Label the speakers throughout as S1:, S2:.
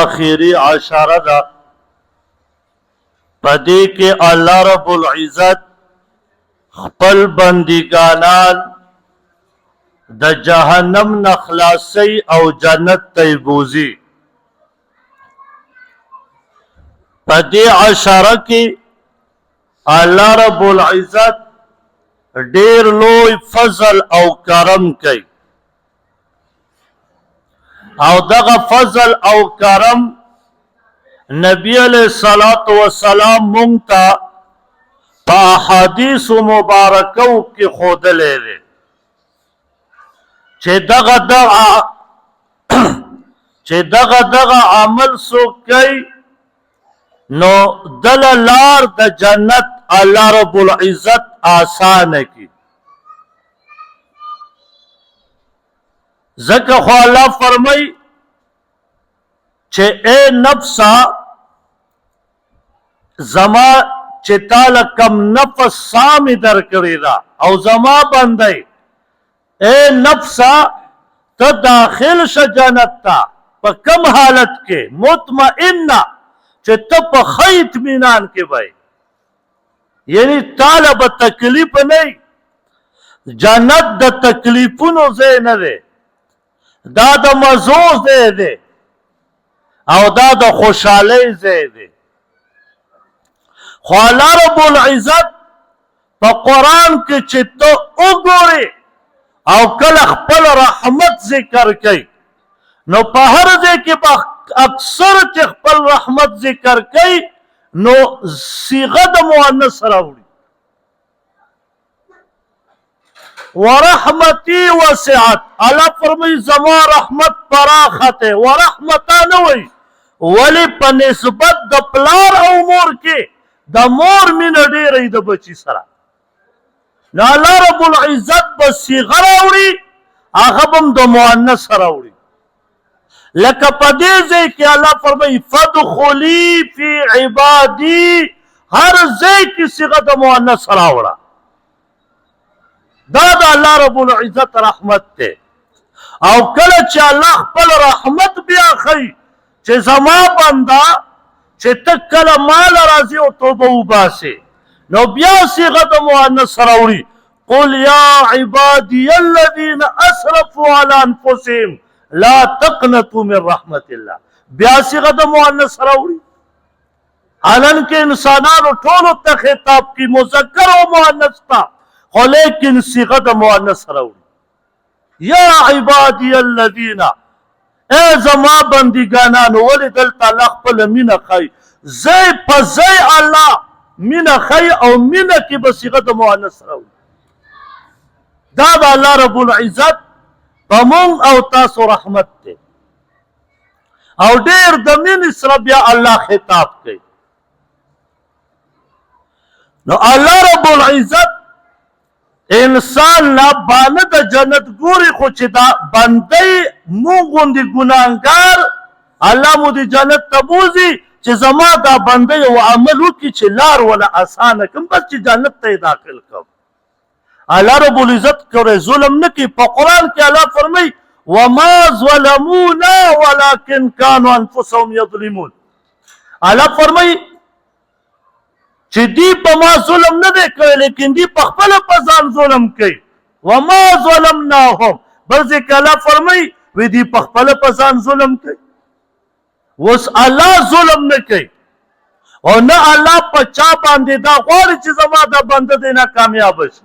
S1: آخری عشره ده پدې کې الله رب العزت خپل بندګانان د جهنم نه خلاصي او جنت ته بوزي. پدې عشره کې الله رب العزت ډېر لوی فضل او کرم کوي او دغه فضل او کرم نبی علیہ الصلوۃ والسلام مونږ ته په احادیث مبارکو کې ښودلی دی چې دغه عمل څوک کوي نو دله لار د جنت الله رب العزت آسانه کی. ځکه خو الله فرمای چې اے نفسا زما چې تعالی کم نفس سامي در کړی دا او زما بندای اے نفسا ته داخل شه جنت ته په کم حالت کې مطمئنه چې ته په ښه اطمینان کې وای، یعنی تعالی به تکلیف نه، جنت د تکلیفونو ځای نه دی، دا د مزو ځای دی او دا د خوشحالۍ ځای دی. خو الله رب العزت په قرآن کې چې ته وګورې او کله خپل رحمت ذکر کوي نو په هر ځای کې به اکثر چې خپل رحمت ذکر کوي نو صيغه د مؤنث راوړي. ورحمتي وسعت، الله فرمایي زما رحمت پراخه ورحمتا نه وي ولی په نسبت د پلار او مور کې د مور مینه ډېره د بچي سره. نو الله رب العزت به صيغه راوړي هغه به هم د مؤنث راوړي. لکه په دې ځای کې الله فرمایي فادخلي فی عبادي، هر ځای کې صيغه د مؤنث راوړه. دا د الله رب العزت رحمت ته. او کله چې الله خپل رحمت بیا ښیي چې زما بنده چې ته کله مال راځي او توبه وباسې نو بیا صيغه د مؤنث راوړي قل یا عبادي الذین اسرفوا علی انفسهم لا تقنطوا من رحمت الله، بیا صيغه د مؤنث راوړي. حالان کې انسانانو ټولو ته خطاب کی مذکر او مؤنث ته، خو لیکن صيغه د مؤنث راوړي. یا عبادي الذین، اے زما بندګانانو، ولې دلته الله خپل مینه ښیي، ځای په ځای الله مینه ښیي او مینه کې به صيغه د مؤنث راوړي. دا د الله رب العزت په مونږ او تاسو رحمت دی او ډېر د مینې سره بیا الله خطاب کوي. نو الله رب العزت انسان لا بانه د جنت ګوري، خو چې دا بندی مونږ غوندې ګناهګار الله مو د جنت ته بوځي چې زما دا بندی او عمل وکړي چې لار ولا اسانه کړم بس چې جنت ته یې داخل کړم. الله رب العزت کوي ظلم نه کوي. په قرآن کې الله فرمایي وما ظلمونا ولكن كانوا انفسهم يظلمون. الله فرمایي چې دی په ما ظلم نه دی کوي لیکن دی په خپله په ځان ظلم کوي. وما ظلمناهم، بل ځای کې الله فرمایي وی دی په خپله په ځان ظلم کوي. اوس الله ظلم نه کوي او نه الله په چا باندې دا غواړي چې زما دا بنده دی نه کامیابه شي.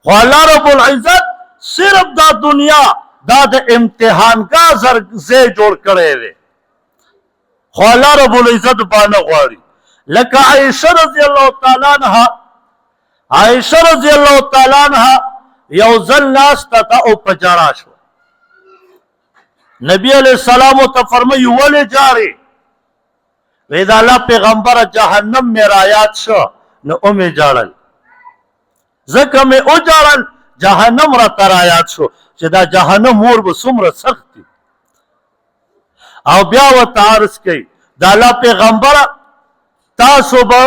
S1: خو الله رب العزت صرف دا دنیا دا د امتحانګاه ځای جوړ کړی دی، خو الله رب العزت بانه غواړي. لکه عائشه رضی الله تعالی عنها، عائشه رضی الله تعالی عنها یو ځل ناسته ته او په جړا شوه. نبی علیہ السلام ته فرمایي ولې جارې؟ وی د الله پیغمبره جهنم مې رایاد شو نو مې جاړل، ځکه مې وجاړل جهنم راته رایاد شو چې دا جهنم اور به څومره سخت دی. او بیا ورته عرض کوي د الله پیغمبره تاسو به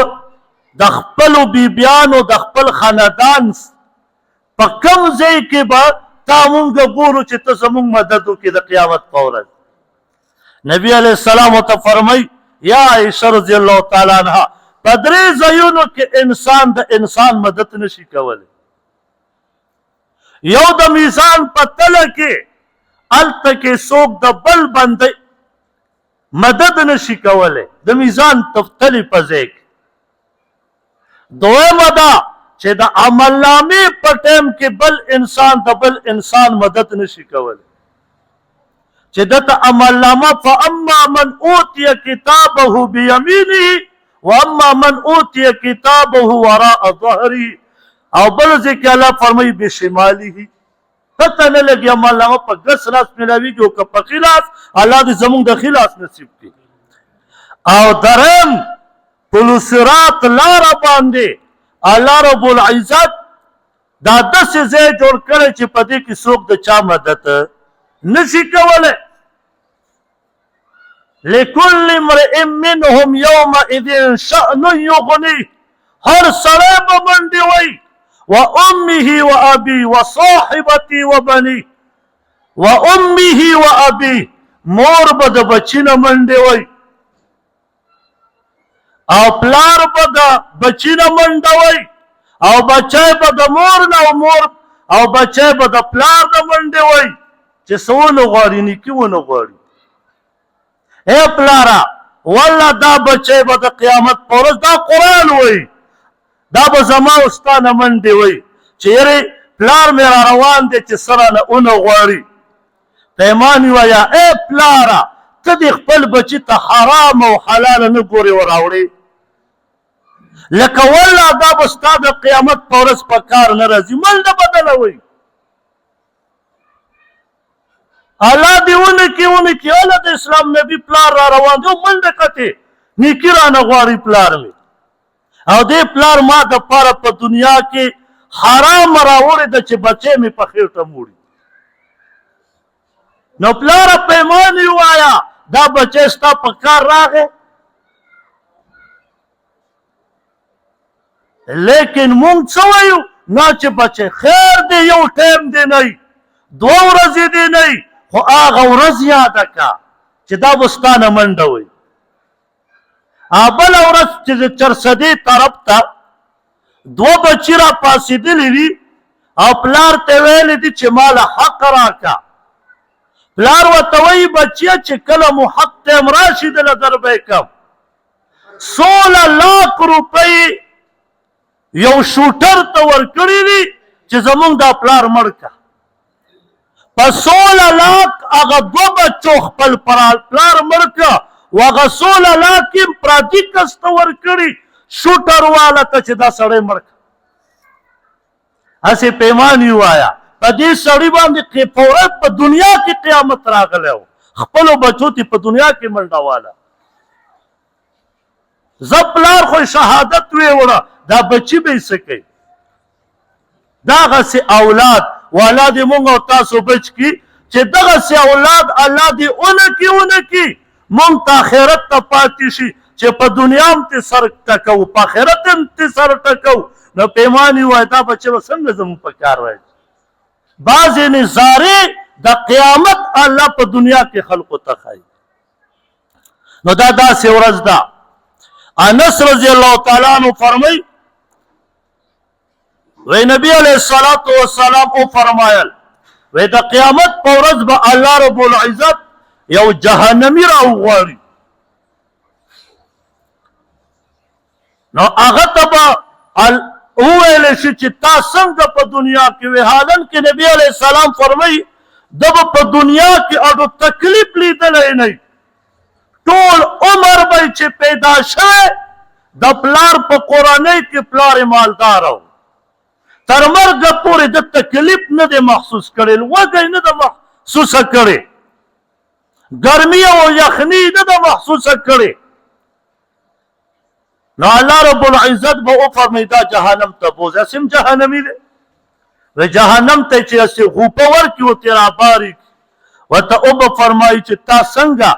S1: د خپلو بیبیانو د خپل خاندان په کوم ځای کې به تا مونږ ګورو چې ته زمونږ مدد وکړې د قیامت په ورځ؟ نبی علیہ السلام ته فرمای یا عائشہ رضی الله تعالی عنها په درې ځایونو کې انسان د انسان مدد نشي کولی. یو د میزان په تله کې هلته کې څوک د بل بندې مدد نشي کولی د میزان تلې په ځای کې. دویمه دا چې د عمل نامې په ټیم کې بل انسان د بل انسان مدد نشي کولی چې دته عمل نامه فاما من اوتی کتابه بیمینه واما من اوتی کتابه وراء ظهره او بل ځکه الله فرمایي بشماله پته نه لګي عمل نامه په ګس لاس ملاویږي او که په خلاص الله دې زموږ د خلاص نصیب کړي. او درم پل صراط لاره باندې الله رب العزت دا داسې ځای جوړ کړی چې په دې کې څوک د چا مدد نشي کولی. لكل امرئ منهم يومئذ شأن يغنيه هر سړی به منډې وی وامه وابي وصاحبتي وبني وامه وابي مور به د بچي نه منډې وی او پلار به د بچي نه منډه وی او بچی به د مور نه او بچی به د پلار نه منډې وی چې څه ونه غواړي نیکي ونه غواړي. اے پلارا والله دا بچی به د قیامت په ورځ دا قرآن وی دا به زما او ستا نه منډې وی چې یرې پلار مې را روان دی چې سره نه ونه غواړي. پیمان ویا اے پلارا ته دې خپل بچي ته حرام او حلال نه ګورې وراوړې لکه والله دا به ستا د قیامت په ورځ په کار نه راځي منډه بدله وی. الله دې ونه کې الله د اسلام نبی پلار را روان دی او منډه کتې نیکي رانه غواړي پلار مې او دې پلار ما د پاره په دنیا کې حرام راوړی ده چې بچی مې په خېټه موړي. نو پلاره پیمان یې ووایه دا بچی ستا په کار راغی لیکن مونږ څه وایو نه چې بچی خیر دی یو ټیم دی نه دوه ورځې دی نه خو هغه ورځ یاده که چې دا به ستا نه منډه وي. بله ورځ چې د چرسدې طرف ته دوه بچي را پاسېدلي وي او پلار ته ویلی دي چې ماله حق راکه. پلار ورته وایي بچیه چې کله مو حق ټیم راشي دله در به یې کم 16 لاک روپۍ یو شوټر ته ورکړي دي چې زمونږ دا پلار مړ که په 16 لاک هغه دوه بچو خپل پلار مړ که و هغه 16 لاک یې پردي کس ته ورکړي شوټر والا ته چې دا سړی مړ که. هسې پیمان یې ووایه په دې سړي باندې فورا په دنیا کې قیامت راغلی و خپلو بچو ته په دنیا کې منډه واله. زه پلار خو شهادت ویوړه دا بچي به یې څه کوي. دغسې اولاد والا دې مونږ او تاسو بچ کړي چې دغسې اولاد الله دې ونه کړي مونږ ته آخرت ته پاتې شي چې په دنیا هم ترې سر ټکوو په آخرت هم ترې سر ټکوو. نو پیمان یې ووایه دا بچه به څنګه زموږ په کار راځي. بعضې نظارې د قیامت الله په دنیا کې خلقو ته ښایي. نو دا داسې ورځ ده. انس رضی الله تعالی عنہ فرمایي وی نبی علیہ الصلوۃ والسلام او فرمایل وی د قیامت په ورځ به الله رب العزت یو جهنمی راوغواړي نو هغه ته به وویل شي چې تا څنګه په دنیا کې وی حالن کې نبی علیہ السلام فرمایي د به په دنیا کې اډو تکلیف لیدلی نه ټول عمر به چې پیدا شوی د پلار په کورنۍ کې پلار مالدار و تر مرګه پورې د تکلیف نه دی محسوس کړی وږی نه ده محسوسه کړې ګرمي او یخني نه ده محسوسه کړې نو الله رب العزت به وفرمایي دا جهنم ته بوځه سم جهنمي دی و جهنم ته چې هسې غوپه ورکړي او ترې راباري ورته وبه فرمایي چې تا څنګه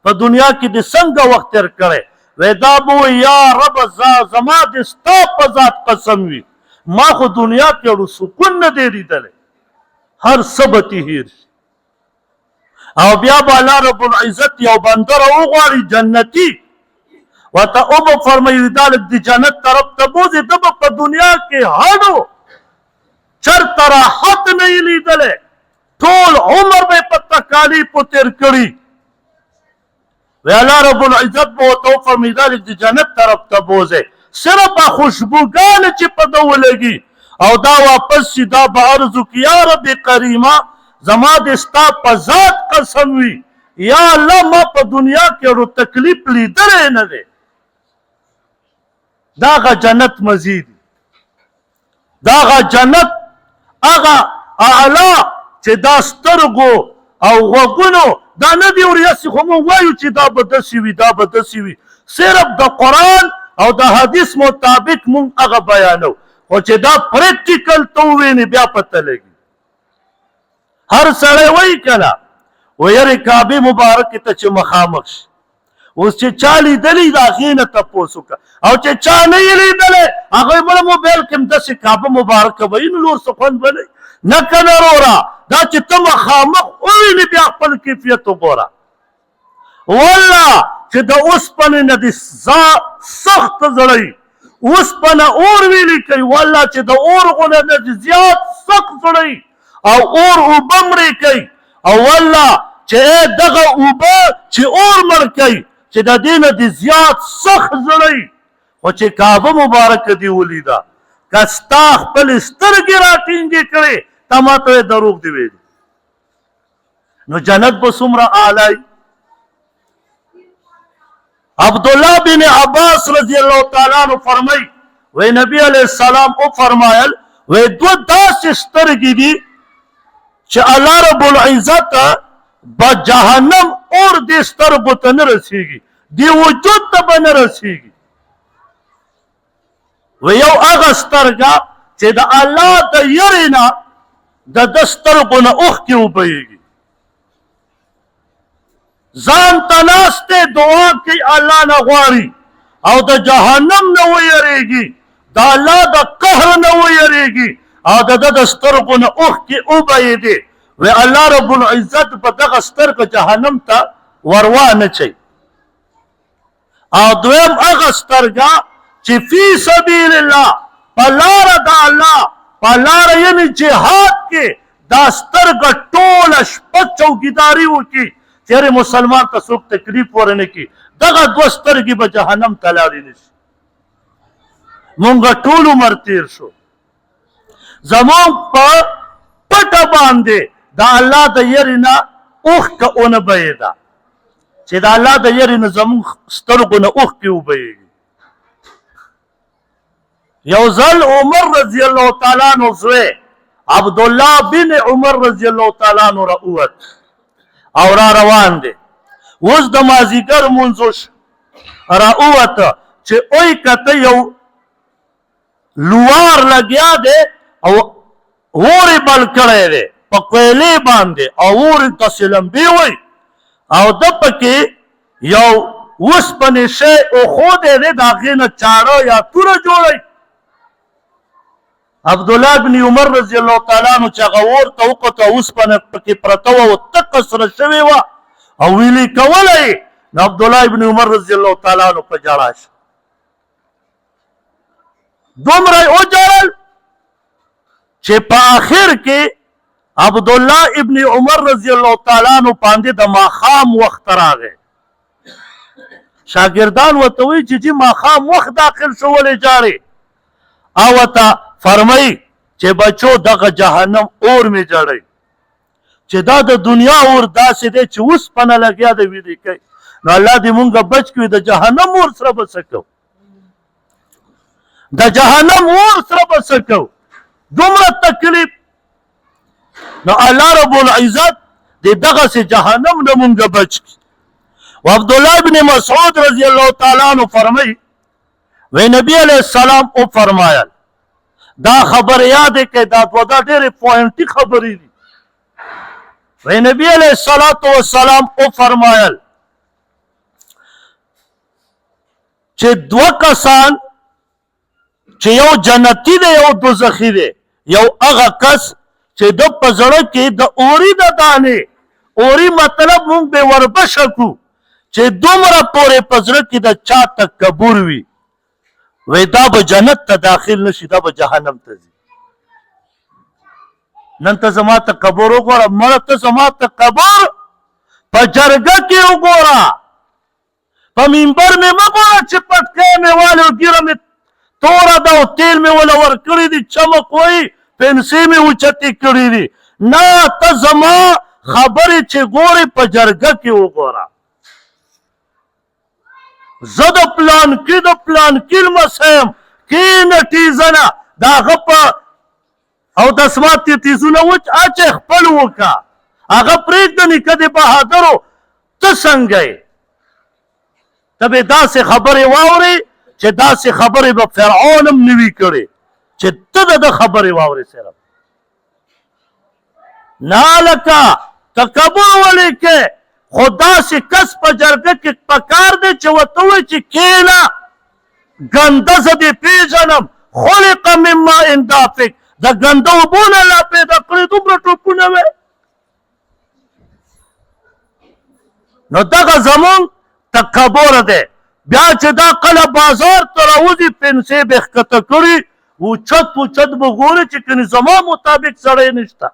S1: په دنیا کې دې څنګه وخت تېر کړی وی دا به وایي یا رب زما دې ستا په ذات قسم وي ما خو دنیا کې اړو سکون نه دی لیدلی هر څه به تې هېر شي او بیا به الله رب العزت یو بنده راوغواړي جنتي ورته اوبه فرمایي دا د جنت طرف ته بوځي ده به په دنیا کې هډو چرته راحت نه یې لیدلی ټول عمر به یې په تکالیفو تېر کړي وی الله رب العزت به ورته وفرمایي دا د جنت طرف ته بوځئ صرف خوشبوګانې چې په ده ولګي او دا واپس شي دا به عرض وکړي یا رب کریمه زما د ستا په ذات قسم وي یا الله ما په دنیا کې اړو تکلیف لیدلی نه دی داغه جنت مزید داغه جنت هغه اعلی چې دا سترګو او غوږونو دا نه دي ورياسي خو موږ وایو چې دا به داسې وي دا به داسې وي صرف د قرآن او د حدیث مطابق موږ هغه بیانو خو چې دا پریکټیکل ته ووینې بیا پته لګي هر سړی وایي که نه و یارې کعبې مبارکې ته چې مخامخ شي اوس چې چا لیدلی د هغې نه تپوس وکړه او چې چا نه یې لیدلی هغوی بله موبایل کې هم داسې کعبه مبارکه به وي نو نور څه خوند به نه نه که نه وروره دا چې ته مخامخ ووینې بیا خپل کیفیت وګوره والله چې د اوسپنې نه دې سخت زړی اوسپنه اور ویلې کوي والله چې د اور غونه نه دې زیات سخت زړی او اور اوبه مړې کوي او والله چې دغه اوبه چې اور مړ کوي چې د دې نه دې زیات سخت زړی خو چې کعبه مبارکه دې ولیده که ستا خپلې سترګې راټینګې کړې تا ماته یې دروغ دې ویلي نو جنت به څومره اعلی عبدالله بن عباس رضی الله تعالی عنہ فرمای وی نبی علیہ السلام او فرمایل وی دو داسې سترګې دي چې الله رب العزت با جهنم اور دې سترګو ته نه رسیږي دې وجود ته به نه رسیږي و یو هغه سترګه چې د الله د یرې نه د ده سترګو نه اوښکې وبهیږي ځان ته ناست دی دعا کوي الله نه غواړي او د جهنم نه ویریږي د الله د قهر نه ویریږي او د ده د سترګو نه اوښکې وبهیدې وی الله رب العزت په دغه سترګه جهنم ته وروانه چي او دویم هغه سترګه چې فی سبیل الله په لاره د الله په لاره یعنې جهاد کې دا سترګه ټوله شپه چوکیداري وکړي چیرې مسلمان ته څوک تکلیف ورنه کړي دغه دوه سترګې به جهنم ته لاړې نه شي مونږ ټول عمر تېر شو زموږ په پټه باندې د الله د یرې نه اوښکه ونه بهېده چې د الله د یرې نه زموږ سترګو نه اوښکې وبهېږي یو ځل عمر رضی الله تعالی عنہ زوی عبدالله بن عمر رضی الله تعالی عنہ راووت او را روان دی اوس د مازدیګر لمونځ راووته چې اوی کته یو لوار لګیا دی او اور یې بل کړی دی په کویلې باندې او اور یې داسې لمبې وی او ده پکې یو اوسپنې شی ایښودی دی د هغې نه چاړه یا توره جوړوي عبدالله بن عمر رضی الله تعالی عنہ چې هغه اور ته وکتله اوسپنه پکې پرته وه او تکه سره شوې وه او ویلې کوله یې نو عبدالله بن عمر رضی الله تعالی عنہ په ژړا شو دومره یې وژړل چې په آخر کې عبدالله ابن عمر رضی الله تعالی عنہ باندې د ماښام وخت راغی شاګردان ورته وایي چې جي ماښام وخت داخل شو ولې ژاړې او ورته فرمایي چې بچو دغه جهنم اور مې جړی چې دا د دنیا اور داسې دی چې اوسپنه لګیا د ویلې کوي نو الله دې مونږ بچ کړي د جهنم اور سره به څه کوو د جهنم اور سره به څه کوو دومره تکلیف نو الله رب العزت دې دغسې جهنم نه مونږ بچ کړي و عبدالله ابن مسعود رضی الله تعالی عنہ فرمایي وی نبی علیہ السلام او فرمایل دا خبر یاد کې دا دوه ډېرې پوینټي خبرې دي وی نبی علیہ السلام او فرمایل چې دوه کسان چې یو جنتی دی یو دوزخي دی یو هغه کس چې د په زړه کې د اوري د دانې اوري مطلب مونږ به وربشه کو چې دومره پورې په زړه کې د چا تکبر وي وی دا به جنت ته داخل نشي دا به جهنم ته ځي نن ته زما تکبر وګوره مړه ته زما تکبر په جرګه کې وګوره په منبر مې مه ګوره چې پټکی مې والی او ګیره مې توره ده او تیل مې وله ورکړي دي چمک وایي پنسې مې اوچتې کړي دي نه ته زما خبرې چې ګورې په جرګه کې وګوره زه د پلانکي لمسی یم کښېنه ټیزنه د هغه په او دسمات تیزونه وچ اچې خپل وکړه هغه پرېږده نیکه د بهادرو ته څنګه یې ته به داسې خبرې واورې چې داسې خبرې به فرعون هم نه وي کړې چې ته د ده خبرې واورې صرف نه لکه تکبر ولې کې خو داسې کس په جرګه کې پکار دی چې ورته ووایي چې کښېنه ګنده زه دې پېژنم خلق من ماء دافق د ګنده اوبو نه الله پیدا کړی دومره ټوپونه وی نو دغه زمونږ تکبر دی بیا چې دا کله بازار ته راوځي پنسې به ښکته کړي اوچت به ګوري چې کنې زما مطابق سړی نشته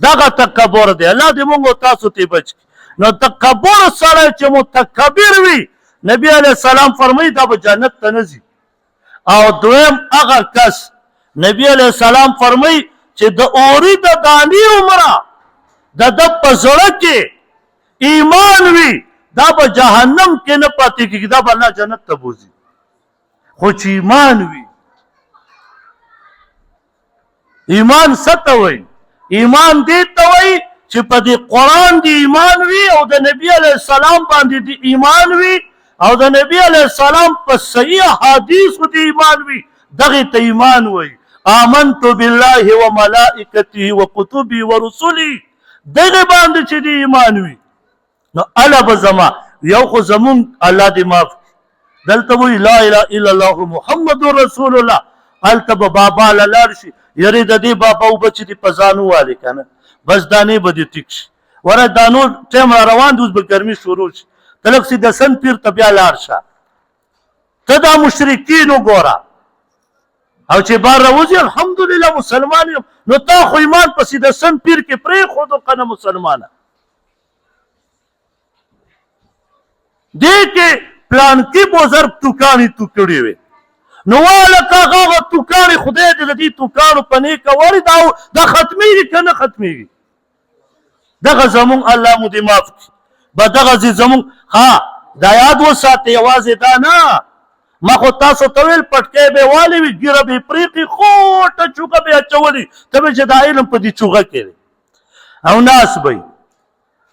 S1: دغه تکبر دی الله دې موږ او تاسو ته بچ کړي نو تکبر سړی چې متکبر وي نبی علیه السلام فرمایي دا به جنت ته نه ځي او دویم هغه کس نبی علیه السلام فرمایي چې د اوري د دانې عمره د ده په زړه کې ایمان وي دا به جهنم کې نه پاتې کېږي دا به الله جنت ته بوځي خو چې ایمان وي ایمان څه ته وایي ایمان دې ته وایي چې په دې قرآن دې ایمان وي او د نبي علیه السلام باندې دې ایمان وي او د نبی علیه السلام په صحیح احادیثو دې ایمان وي دغې ته ایمان وایي آمنت بالله وملائکته وکتبه ورسله دغې باندې چې دې ایمان وي نو اله به زما یو خو زمونږ الله دې معاف کړي دلته وایي لا اله الا الله محمد رسول الله هلته به بابا له لاړ شي یارې د دې بابا اوبه چې دې په ځان ووالې که نه بس دانې به دې ټیک شي وره دا نور ټایم را روان دی اوس به ګرمي شروع شي ته لږ سي د سن پیر ته بیا لاړ شه ته دا مشرکین وګوره او چې بار راوځي الحمدلله مسلمان یم نو تا خو ایمان پسې د سن پیر کې پرېښودو که نه مسلمانه دې کې پلانکي بزرګ توکاڼې تو کړې وې نو والکه هغه توکاڼې خدای دې د دې توکاڼو په نیکه وړي دا ختمېږي که نه ختمېږي دغه زمونږ الله مو دې معاف کړي به دغسې زمونږ ها دا یاد وساتې یوازې دا نه ما خو تاسو ته ویل پټکی به یې والی وي ګیره به یې پرېښي خوټه چوغه به یې اچولي ته به چې دا علم په دې چوغه کې دی او ناس به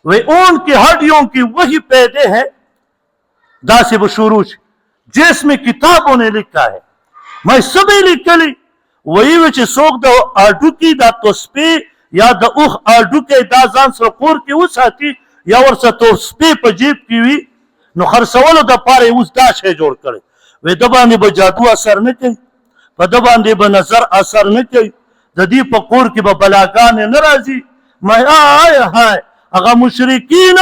S1: وی اون کی ہڈیوں کی وہی پیدے ہیں دا سے بشروع جس میں کتابوں نے لکھا ہے میں سبھی لکھلی وہی وچ سوک دا آڈو کی دا توسپی یا دا اوخ آڈو کے دا زان سرقور کی وساتی یا ورسا توسپی پا جیب کی وی نو خرسولو دا پارے اس دا شے جوڑ کرے وی دباندے با جادو اثر نکی پا دباندے با نظر اثر نکی دا دی پا قور کی با بلاگان نرازی میں آئے ہائے اگا مشرکین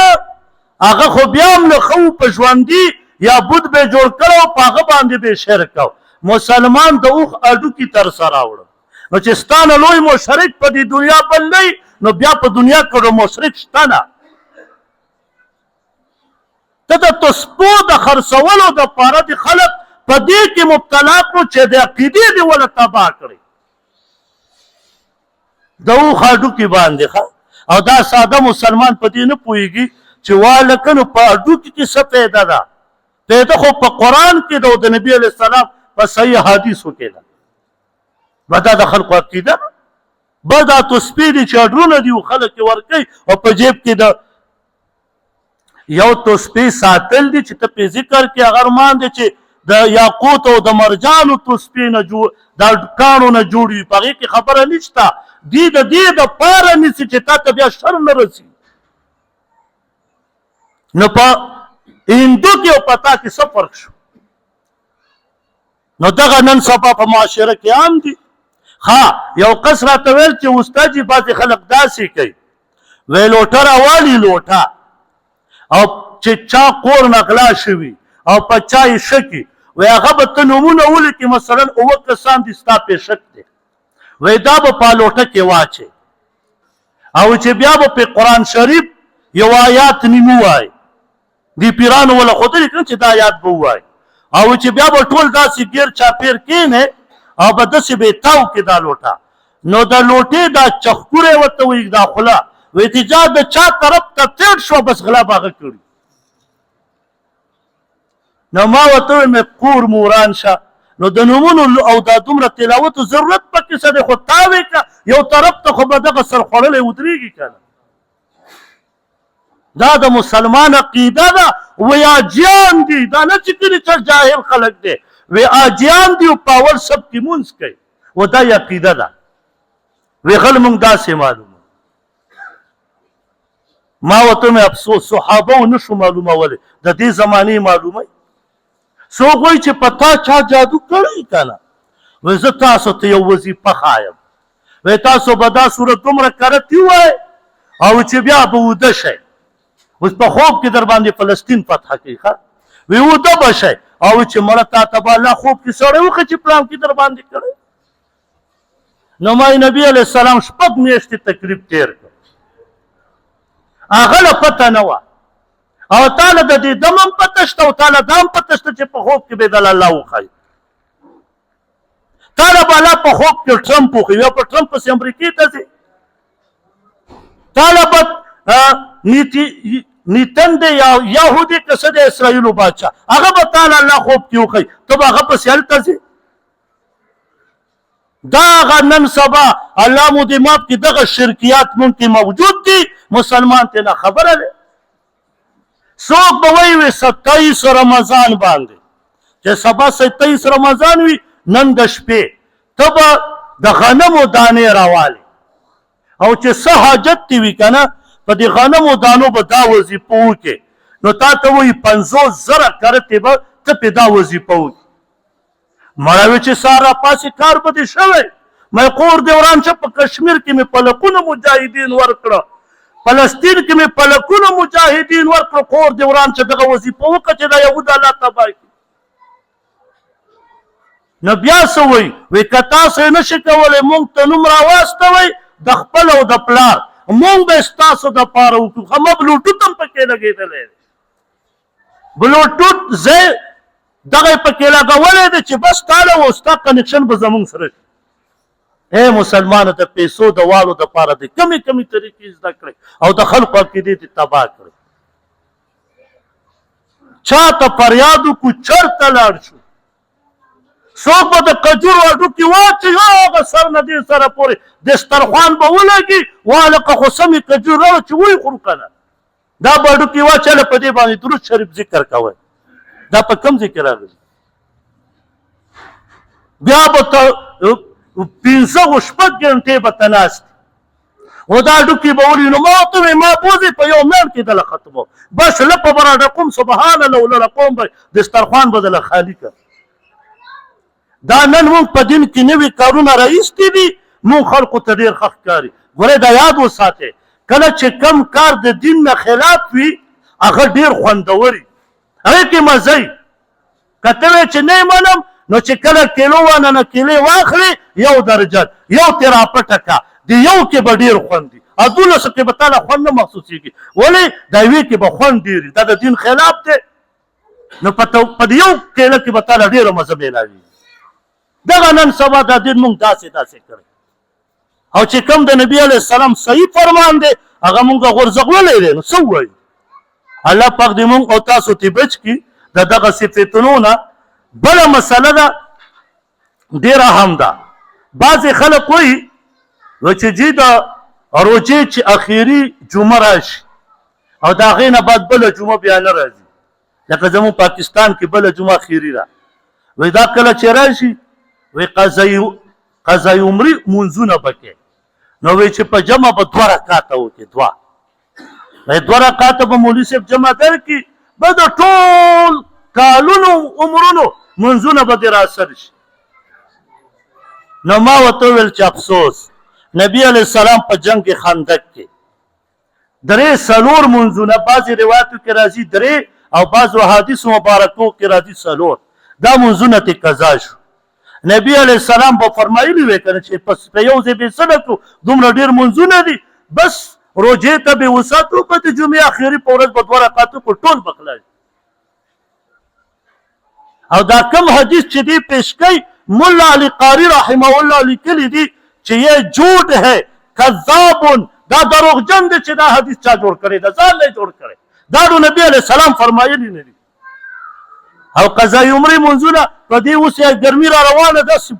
S1: اگا خو بیام لخو پشواندی یا بود به جوړ کړو پاغه باندې به شرک کو مسلمان د اوخ اډو کی تر سره راوړ نو چې ستانه لوی مشرک په دې دنیا باندې نو بیا په دنیا کې مشرک ستانه ته د تسپو د خرڅولو د پاره د خلق په دې کې مبتلا کړو چې د عقیدې دی ولا تباہ کړي د اوخ اډو کی باندې او دا ساده مسلمان په دې نه پوهیږي چې والکنو په اډو کې څه پیدا ده پیدا خو په قرآن کې د نبی علیه السلام په صحیح حدیثو کې ده بدا د خلقو عقیده بدا تسپی دي چې اډرونه دي خلک یې ورکوي او په جیب کې د یو تسپی ساتل دي چې ته په ذکر کې هغه ارمان دی چې د یاقوت او د مرجانو تسپی نه دا کاڼو نه جوړ وي په هغې کې خبره نشته دی د دې دپاره نیسي چې تا ته بیا شر نه رسي نو په هندو کې او پتا کې څه فرق شو نو دغه نن سبا په معاشره کې عام دي ها یو کس راته ویل چې استاد جي بعضې خلک داسې کوي وی لوټه راوالي لوټه او چې چا کور نه غلا شوي او په چا یې شکي وی هغه به ته نومونه ولیکي مثلا 9 کسان دي ستا پیشک دی وی دا به په لوټه کې واچي او چې بیا به په قرآن شریف یو آیات نیمه وای دی پیرانو ولا خودلی کړه چې دا آیات به وای او چې بیا به ټول داسې ګیر چاپیر کینې او به داسې به تاو کې دا لوټه نو د لوټې دا چخکوره ورته وایي دا خوله وی تجا د چا طرف ته تیر شو بس غلا باغه کړي نو ما ورته مې کور موران شه نو د نومونو او دا دومره تلاوت ضرورت پکې څه دی خو تاوې کړه یو طرف ته خو به دغه سر خوړلی ودرېږي که نه دا د مسلمان عقیده ده وی آجیان دي دا نه چې کلي څه جاهل خلک دی وی آجیان دي او په اول سب کې مونځ کوي و دا یې عقیده ده وی غل مونږ داسې معلومه ما ورته مې افسوس صحابه و نشو معلومولی د دې زمانې معلومه څوک وایي چې په تا چا جادو کړی که نه وی زه تاسو ته یو وظیفه ښایم وی تاسو به دا صورت دومره کرتي وای او چې بیا به وده شئ اوس په خوب کې در باندې فلسطین فتح کوي ښه وی وده به شئ او چې مړه تا ته به الله خوب کې سړی وښه چې پلان کې در باندې کړی نو ما نبي علیه السلام 6 میاشتې تقریب تیر کړ هغه له پته نه وه او تعالی د دې دم هم پته شته او تعالی دا هم پته شته چې په خوب کې به دل الله وښایي تعالی به الله په خوب کې ټرمپ وښایي یا په ټرمپ پسې امریکې ته ځي تعالی به نیتن دی یا یهودي که څه د اسرائیلو بادشاه هغه به تعالی الله خوب کې وښایي ته به هغه پسې هلته ځې دا هغه نن سبا الله مو دې ماف کړي دغه شرکیات مونږ کې موجود دي مسلمان ته نه خبره دی څوک به وایي 27 رمضان باندې چې سبا 27 رمضان وي نن د شپې ته به د غنمو دانې راوالې او چې څه حاجت دې وي که نه په دې غنمو دانو به دا وظیفه وکړې نو تا ته وایي 50,000 کرتې به ته پې دا وظیفه وکړې مړه وی چې سهار راپاسې کار به دې شوی مې کور دې وران شه په کشمیر کې مې پلکونه مجاهدین ورکړه فلسطین کې مې پلکونه مجاهدین ورکړه کور دې وران شه دغه وظیفه وکړه چې دا یهود الله تباه کړي نو بیا څه وایي وی که تاسو یې نشئ کولی مونږ ته نوم راواستوئ د خپل او د پلار مونږ به ستاسو دپاره وکړو خو ما بلوټوت هم پکې لګېدلی دی بلوټوت زه دغه پکې لګولی دی چې بس تاله و ستا کنیکشن به زمونږ سره شي اے مسلمانو د پیسو د والو دپاره دی کمې کمې طریقې زده کړئ او د خلکو عقیدې دې تباه کړئ چا ته فریاد وکړو چرته لاړ شو څوک به د کجورو هډوکي واچوي هغه سر نه دې سره پورې دسترخوان به ولګي والکه خو سمې کجور راوړه چې ویې خورو که نه دا به هډوکي واچوله په دې باندې درود شریف ذکر کوئ دا په کوم ځای کې راغلي بیا به ته 15 شپږ ګنټې به ته ناست و دا هډوکي به ولي نو ما ورته وویل ما بوځې په یو میاشت کې دله ختموم بس لپه به راډقوم سبحان الله ولرقوم به دسترخوان به دله خالي کړ دا نن مونږ په دین کې نوي کارونه راایستي دي مونږ خلکو ته ډېر ښه ښکاري ګورئ دا یاد وساتئ کله چې کم کار د دین نه خلاف وي هغه ډېر خوندور وي هغې کې مزه وي که ته وایې چې نه یې منم نو چې کله کیلو وانه کیلې واخلې یو درجن یو ترې راپټه کا د یو کې به ډېر خوند وي 12 کې به تاله خوند نه محسوسېږي ولې د یوې کې به خوند ډېر وي دا د دین خلاف دی نو په د یو کیله کې به تاله ډېره مزه میلاوي دغه نن سبا دا دین مونږ داسې کړی او چې کوم د نبي علیه السلام صحیح فرمان دی هغه مونږ غورځولی دی نو څه ووایو الله پاک دې مونږ او تاسو ته بچ کړي د دغه صفتونو نه بله مسله ده ډېره هم ده بعضې خلک وایي چې جی د روژې چې اخري جمعه راشي او د هغې نه بعد بله جمعه بیا نه راځي لکه زموږ پاکستان کې بله جمعه اخري ده وایي دا کله چې راشي وی قضای عمري منځونه پکې نو وی چې په جمع به 2 رکعاته وکړي 2 رکعاته به مولوي صاحب جمع درکړي به د ټول کالونو عمرونو منځونه به دې راثر شي نو ما ورته وویل چې افسوس نبي علیه السلام په جنگ خندق کې درې څلور منځونه بعضې روایتو کې راځي درې او بعضو حدیثو مبارکو کې راځي څلور دا منځونه ترې قضا شو نبي علیه السلام به فرمایلي وی که نه چې په یو ځای بې څه نه کړو دومره ډېر منځونه دي بس روجې ته به وسات وکړو د جمعې اخري په ورځ به 2 رکعات وکړو ټول به خلاص او دا کم حدیث چې دی پیش کوي ملا علی قاری رحمه الله لیکلی دي چې یہ جھوٹ ہے کذاب دا دروغجن دی چې دا حدیث چا جوړ کړی دا ځان نه جوړ کړی دا نو نبی علیه السلام فرمایلی نه دي او قضای عمرې منځونه په دې اوس یې ګرمي را روانه داسې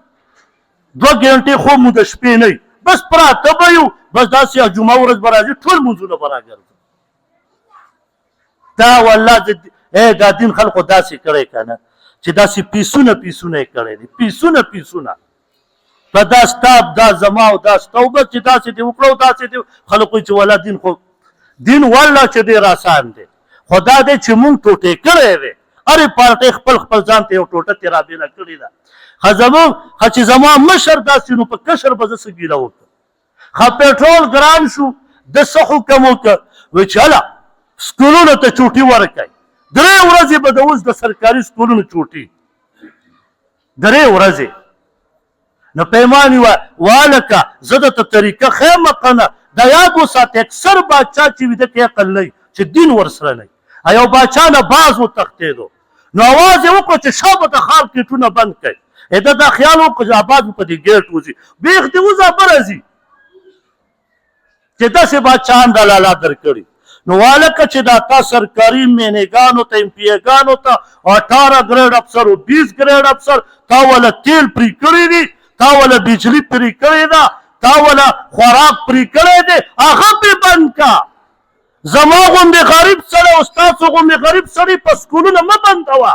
S1: 2 ګنټې خوب مو د شپې نه وي بس پراته به یو بس داسې جمعه ورځ به راځي ټول منځونه به راګرځي دا والله دا دین خلقو داسې کړی که نه چې داسې پیسونه یې کړی دي پیسونه په دا ستا دا زما او دا ستا بس چې داسې دې وکړو داسې دې خلک وایي چې والله دین خو دین والله چې ډېر آسان دی خو دا دی چې مونږ ټوټې کړی دی هرې پارټۍ خپل ځان ته یو ټوټه ترې رابېله کړې ده چې زما مشر داسې نو په کشر به زه څه ګیله وکړم پېټرول ګران شو د څه حکم وکړ وایي چې هله سکولونو ته چوټي ورکوي 3 ورځې به د اوس د سرکاري سکولونو چوټي 3 ورځې نو پیمان یې والکه زه درته طریقه ښیم که نه دا یاد وساتې اکثر باچا چې وي ده کې عقل نه وي چې دین ورسره نه وي یو باچا نه باز وتښتېدو نو اواز یې وکړو چې شابه د ښار ګېټونه بند کړئ ده دا خیال وکړو چې آباد به په دې ګېټ وځي بیخ دې وځه به راځي چې داسې باچاان دا لالا درکړي نو والکه چې دا تا سرکاري مینېګانو ته امپیګانو ته 18 ګریډ افسر او 20 ګریډ افسر تا وله تیل پرې کړي دي تا وله بجلي پرې کړې ده تا وله خوراک پرې کړی دی هغه پرې بند کا زما غوندې غریب سړی او ستاسو غوندې غریب سړی په سکولونه مه بندوه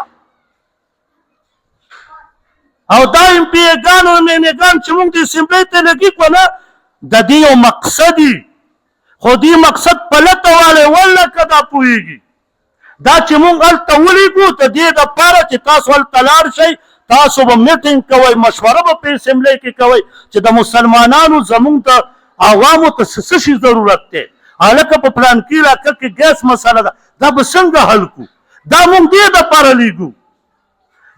S1: او دا امپیګان او مینېګان چې موږ د اسمبلۍ ته لګي کړو نه د دې یو مقصد وي خو دې مقصد په لټه والی والله که دا پوهېږي دا چې موږ هلته ولیږو د دې دپاره چې تاسو هلته لاړ شئ تاسو به میټینګ کوئ مشوره به په اسمبلۍ کې کوئ چې د مسلمانانو زموږ د عوامو ته څه شي ضرورت دی هلکه په پلانکي علاقه کې ګیس مسله ده دا به څنګه حل کړو دا موږ دې دپاره لیږو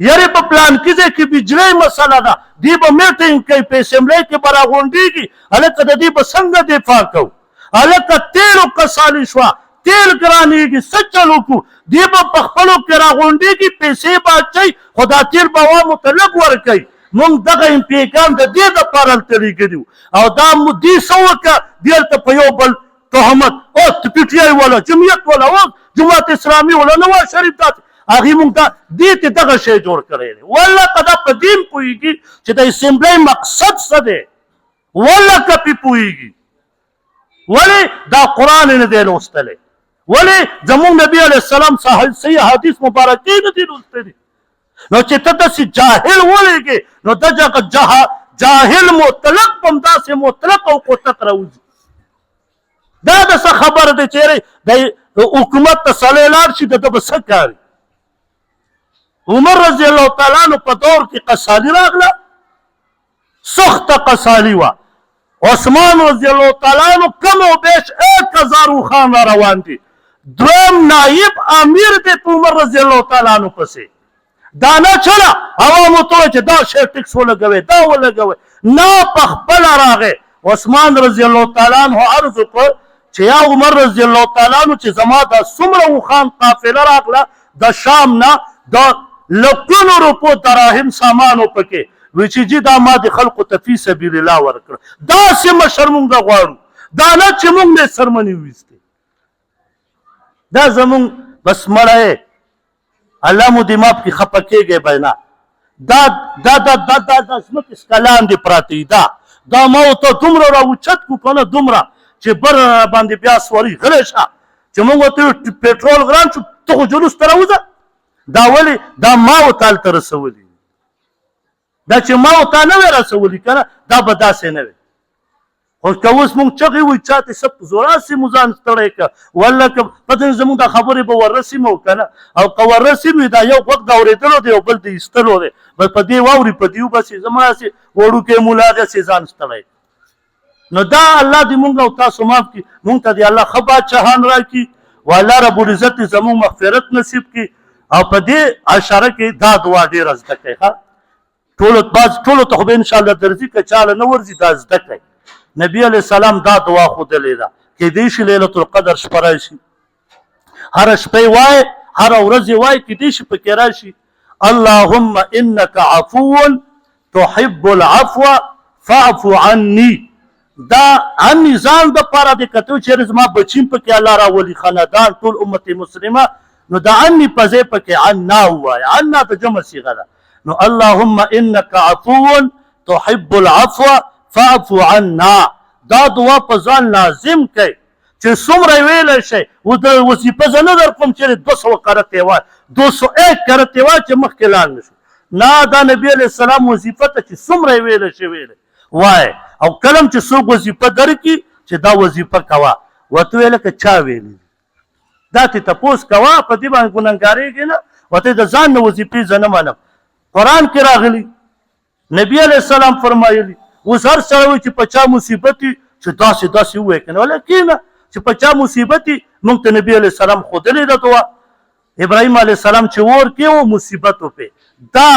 S1: یارې په پلانکي ځای کې بجلۍ مسله ده دې به میټینګ کوي په اسمبلۍ کې به راغونډېږي هلکه د دې به څنګه دفاع کوو هلکه تیلو کسالي شوه تیل ګرانېږي څه چل وکړو دې به په خپلو کې راغونډېږي پیسې به اچوي خو دا تیل به عوامو ته لږ ورکوي موږ دغه امپیګان د دې دپاره هلته لیږلي او دا دې څه وکړه دې هلته په یو بل تهمت اوس پي ټي آی والا جمعیت والا اوس جماعت اسلامي والا نواز شریف داسې هغې موږ ته دې ته دغه شی جوړ کړی دی والله که دا په دین پوهېږي چې د اسمبلۍ مقصد څه دی والله که پې پوهېږي ولې دا قرآن یې نه دی لوستلی ولې زموږ نبي علیه السلام صحیح حدیث مبارکې نه دي لوستلي نو چې ته داسې جاهل ولېږې نو دغه جاهل مطلق به هم داسې مطلق او کوتک راوځي دا د څه خبره دی چې د حکومت ته سړی لاړ شي د ده به څه کاري عمر رضی الله تعالی عنه په دور کې قصالي راغله سخته قصالي وه عثمان رضی الله تعالی عنه کم او بیش 1000 اوښان را روان دي دویم نایب امیر دی په عمر رضی الله تعالی عنه پسې دا نه چله عوامو ته وایي چې دا شی ټکس ولګوئ دا ولګوئ نه په خپله راغی عثمان رضی الله تعالی عنه عرض وکړ چې یا عمر رضی الله تعالی عنه چې زما دا څومره اوښان قافله راغله د شام نه د لکونو روپو دراهم سامانو پکې وی چې جي دا ما د خلقو ته فی سبیل الله ورکړه داسې مشر مونږ غواړو دا نه چې مونږ نه سرمنې ویستې دا زمونږ بس مړی الله مو دماغ کې خفه کېږئ به نه دا ځمکې سکلان دي پراته دا ما ورته دومره راوچت کړو که نه دومره چې بر باندې بیا سوري غلی شه چې مونږ ورته پېټرول ګران شو ته خو جلوس ته راوځه دا ولې دا ما ورته هلته رسولي دا چې ما ورته نه وی رسولي که نه دا به داسې نه وي خو که اوس مونږ چغې وایو چا ته څه په زوراسې مو ځان ستړی که والله که پته زمونږ دا خبرې به وررسېمو که نه او که وررسېم وي دا یو غوږ د اورېدلو دی او بل د ایستلو دی بس په دې واوري په دې وبسې زما هسې وړوکی ملا داسې ځان ستړی نو دا الله دې مونږ او تاسو معاف کړي، مونږ ته دې الله ښه بادشاهان راکړي او الله رب العزت دې زموږ مغفرت نصیب کړي. او په دې اشاره کې دا دعا ډېره زده کړئ. ټولو ته خو به انشاءالله درځي، که چاله نه ورځي دا زده کړئ. نبي علیه السلام دا دعا ښودلې ده، کیدای شي لیلة القدر شپه راشي، هره شپه یې وایه، هره ورځ یې وایه، کیدای شي پکې راشي اللهم انک عفو تحب العفو فاعف عني. دا عني ځان دپاره دی، که ته چېرې زما بچیم پکې الله راولي، خاندان ټول امت مسلمه، نو د عني په ځای پکې عنا ووایه. عنا د جمع صیغه ده. نو اللهم انک عفو تحب العفو فاعف عنا. دا دعا په ځان لازم کړئ چې څومره ویلی شئ. د وظیفه زه نه در کوم چېرې 200 کرت یې وایه، 201 کرت یې وایه چې مخکې لاړ نه شو. نه، دا نبي علیه السلام وظیفه ته چې څومره یې ویلی شي ویلی وایه. او کله هم چې څوک وظیفه درکړي چې دا وظیفه کوه، ورته ویې لکه چا ویلي، دا ترې تپوس کوه، په دې باندې ګنهګارېږي نه. ورته د ځان نه وظیفې زه نه منم. قرآن کې راغلي، نبي علیه السلام فرمایلي. اوس هر سړی وایي چې په چا مصیبت وي چې داسې داسې ووایي که نه، ولی کښېنه چې په چا مصیبت وي. موږ ته نبي علیه السلام ښودلې ده دعا. ابراهیم علیه السلام چې اور کې و مصیبت وپې، دا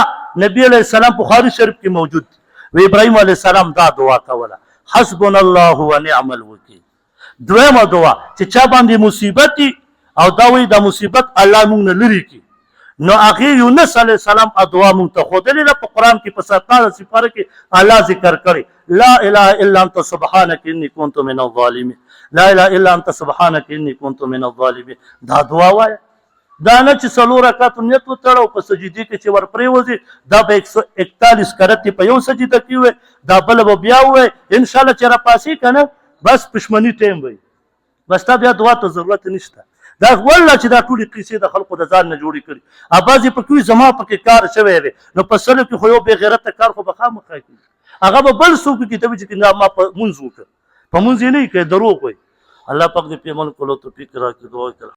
S1: نبي علیه السلام بخاري شریف کې موجود دی. و ابراهیم علیه السلام دا دعا کوله، حسبنا الله ونعم الوکیل. دویمه دعا چې چا باندې مصیبت وي او دا وایي دا مصیبت الله موږ نه لرې کړي، نو هغې یونس علیه السلام دعا موږ ته ښودلې ده. په قرآن کې په 17 سپاره کې الله ذکر کړی، لا اله الا انت سبحانک انی کنت من الظالمین، لا اله الا انت سبحانک انی کنت من الظالمین. دا دعا وایه. دا نه چې 4 رکعاتو نیت وتړه او په سجدې کې چې ور پرېوځي، دا به 141 کرت په یو سجده کې ووایي، دا بله به بیا ووایي. انشاءالله چې راپاسې که نه بس پښمني ټیم وایي، بس تا بیا دعا ته ضرورت نشته. دا والله چې دا ټولې قیسې د خلکو د ځان نه جوړې کړي. بعضې پکې وي زما پکې کار شوی دی، نو په سلو کې خو یو بې غیرته کار خو به خامخا کوي، هغه به بل څوک وکړي، ته به چې ما په مونځ وکړه، په مونځ یې نه یې کوي، دروغ وایي. الله پاک دې پې عمل کولو توفیق راکړي. دعا وکړه.